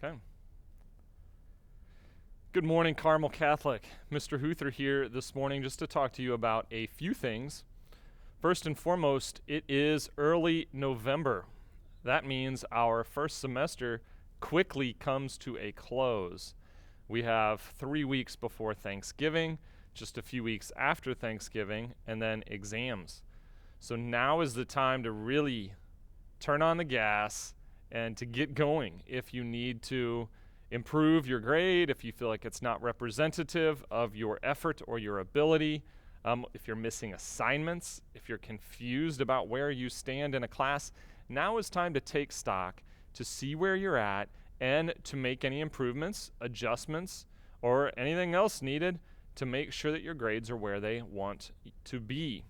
Okay. Good morning, Carmel Catholic. Mr. Huther here this morning just to talk to you about a few things. First and foremost, it is early November. That means our first semester quickly comes to a close. We have 3 weeks before Thanksgiving, just a few weeks after Thanksgiving, and then exams. So now is the time to really turn on the gas and to get going if you need to improve your grade, if you feel like it's not representative of your effort or your ability, if you're missing assignments, if you're confused about where you stand in a class. Now is time to take stock, to see where you're at, and to make any improvements, adjustments, or anything else needed to make sure that your grades are where they want to be.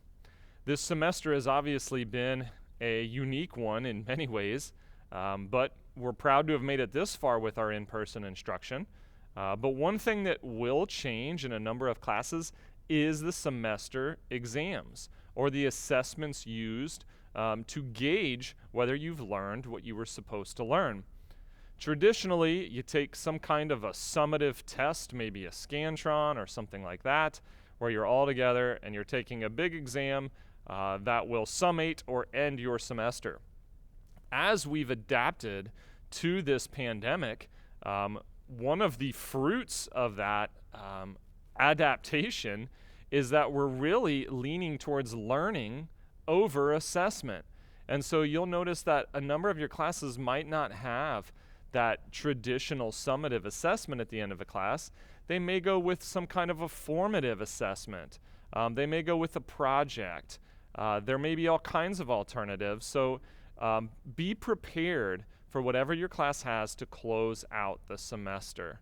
This semester has obviously been a unique one in many ways, but we're proud to have made it this far with our in-person instruction. But one thing that will change in a number of classes is the semester exams, or the assessments used to gauge whether you've learned what you were supposed to learn. Traditionally, you take some kind of a summative test, maybe a Scantron or something like that, where you're all together and you're taking a big exam that will summate or end your semester. As we've adapted to this pandemic, one of the fruits of that adaptation is that we're really leaning towards learning over assessment. And so you'll notice that a number of your classes might not have that traditional summative assessment at the end of a class. They may go with some kind of a formative assessment. They may go with a project. There may be all kinds of alternatives. So be prepared for whatever your class has to close out the semester.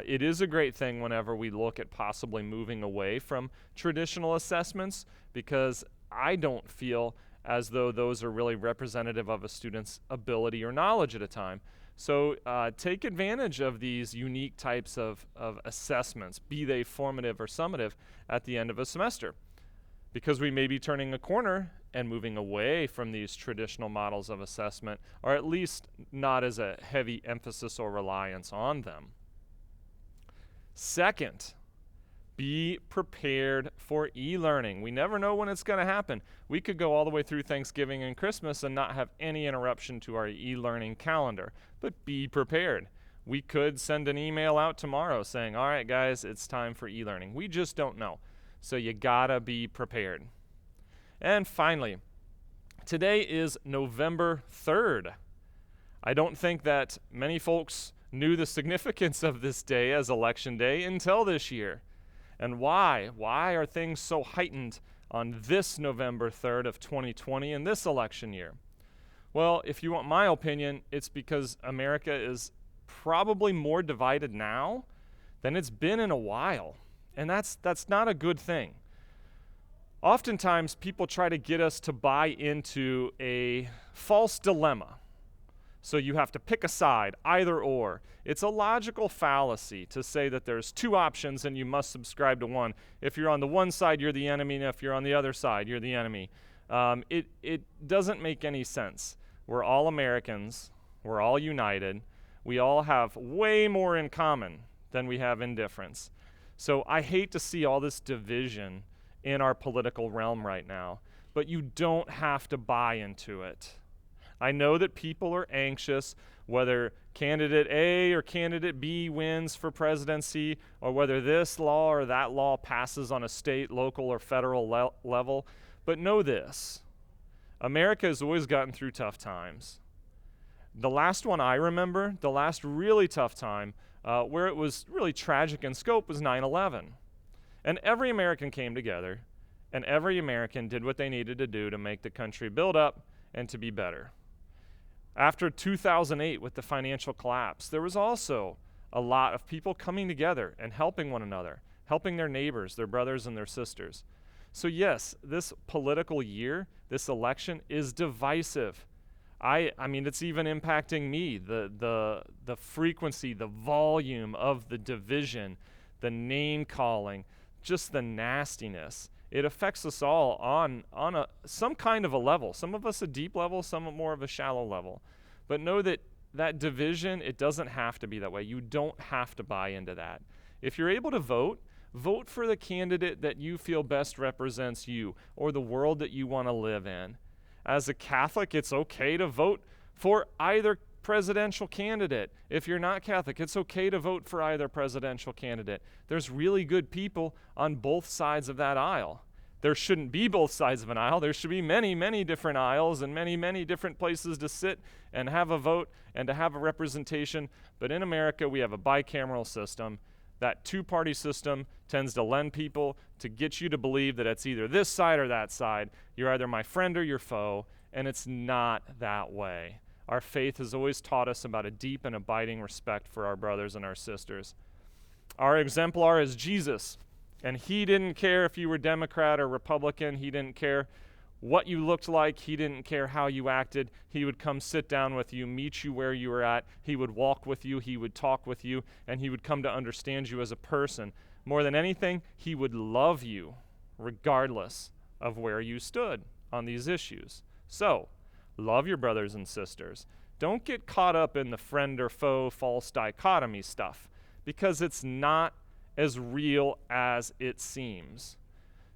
It is a great thing whenever we look at possibly moving away from traditional assessments, because I don't feel as though those are really representative of a student's ability or knowledge at a time. So take advantage of these unique types of assessments, be they formative or summative, at the end of a semester, because we may be turning a corner and moving away from these traditional models of assessment, or at least not as a heavy emphasis or reliance on them. Second, be prepared for e-learning. We never know when it's going to happen. We could go all the way through Thanksgiving and Christmas and not have any interruption to our e-learning calendar, but be prepared. We could send an email out tomorrow saying, all right, guys, it's time for e-learning. We just don't know. So you gotta be prepared. And finally, today is November 3rd. I don't think that many folks knew the significance of this day as Election Day until this year. And why? Why are things so heightened on this November 3rd of 2020 in this election year? Well, if you want my opinion, it's because America is probably more divided now than it's been in a while. And that's not a good thing. Oftentimes, people try to get us to buy into a false dilemma. So you have to pick a side, either or. It's a logical fallacy to say that there's two options and you must subscribe to one. If you're on the one side, you're the enemy, and if you're on the other side, you're the enemy. It doesn't make any sense. We're all Americans. We're all united. We all have way more in common than we have in difference. So I hate to see all this division in our political realm right now, but you don't have to buy into it. I know that people are anxious whether candidate A or candidate B wins for presidency, or whether this law or that law passes on a state, local, or federal level. But know this: America has always gotten through tough times. The last one I remember, the last really tough time, where it was really tragic in scope, was 9/11. And every American came together, and every American did what they needed to do to make the country build up and to be better. After 2008, with the financial collapse, there was also a lot of people coming together and helping one another, helping their neighbors, their brothers and their sisters. So yes, this political year, this election, is divisive. I mean, it's even impacting me, the frequency, the volume of the division, the name calling, just the nastiness. It affects us all on some kind of a level. Some of us a deep level, some more of a shallow level. But know that that division, it doesn't have to be that way. You don't have to buy into that. If you're able to vote, vote for the candidate that you feel best represents you or the world that you want to live in. As a Catholic, it's okay to vote for either presidential candidate. If you're not Catholic, it's okay to vote for either presidential candidate. There's really good people on both sides of that aisle. There shouldn't be both sides of an aisle. There should be many, many different aisles and many, many different places to sit and have a vote and to have a representation. But in America, we have a bicameral system. That two-party system tends to lend people to get you to believe that it's either this side or that side. You're either my friend or your foe, and it's not that way. Our faith has always taught us about a deep and abiding respect for our brothers and our sisters. Our exemplar is Jesus. And he didn't care if you were Democrat or Republican. He didn't care what you looked like. He didn't care how you acted. He would come sit down with you, meet you where you were at. He would walk with you. He would talk with you. And he would come to understand you as a person. More than anything, he would love you regardless of where you stood on these issues. So, love your brothers and sisters. Don't get caught up in the friend or foe false dichotomy stuff, because it's not as real as it seems.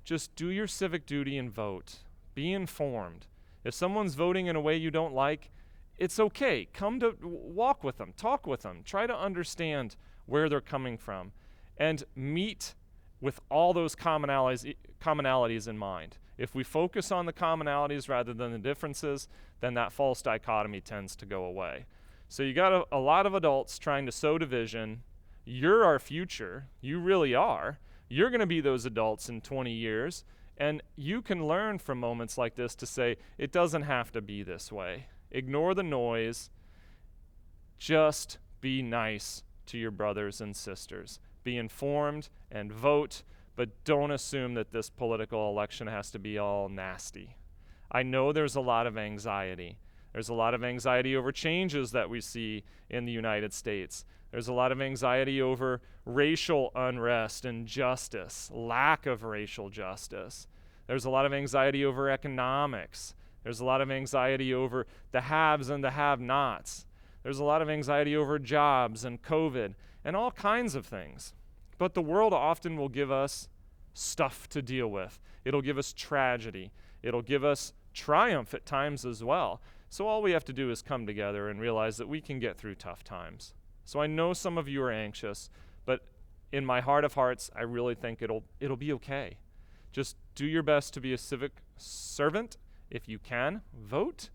Just do your civic duty and vote. Be informed. If someone's voting in a way you don't like, it's okay. Come to walk with them, talk with them, try to understand where they're coming from, and meet with all those commonalities in mind. If we focus on the commonalities rather than the differences, then that false dichotomy tends to go away. So you got a lot of adults trying to sow division. You're our future. You really are. You're going to be those adults in 20 years, and you can learn from moments like this to say, it doesn't have to be this way. Ignore the noise. Just be nice to your brothers and sisters. Be informed and vote, but don't assume that this political election has to be all nasty. I know there's a lot of anxiety. There's a lot of anxiety over changes that we see in the United States. There's a lot of anxiety over racial unrest and justice, lack of racial justice. There's a lot of anxiety over economics. There's a lot of anxiety over the haves and the have-nots. There's a lot of anxiety over jobs and COVID and all kinds of things. But the world often will give us stuff to deal with. It'll give us tragedy. It'll give us triumph at times as well. So all we have to do is come together and realize that we can get through tough times. So I know some of you are anxious, but in my heart of hearts, I really think it'll be okay. Just do your best to be a civic servant. If you can, vote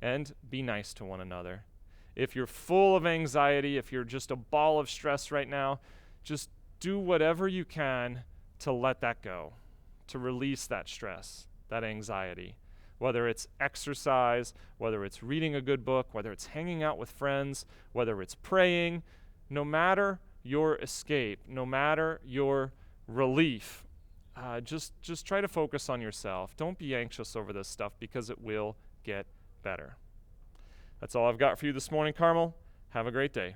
and be nice to one another. If you're full of anxiety, if you're just a ball of stress right now, just do whatever you can to let that go, to release that stress, that anxiety. Whether it's exercise, whether it's reading a good book, whether it's hanging out with friends, whether it's praying, no matter your escape, no matter your relief, just try to focus on yourself. Don't be anxious over this stuff because it will get better. That's all I've got for you this morning, Carmel. Have a great day.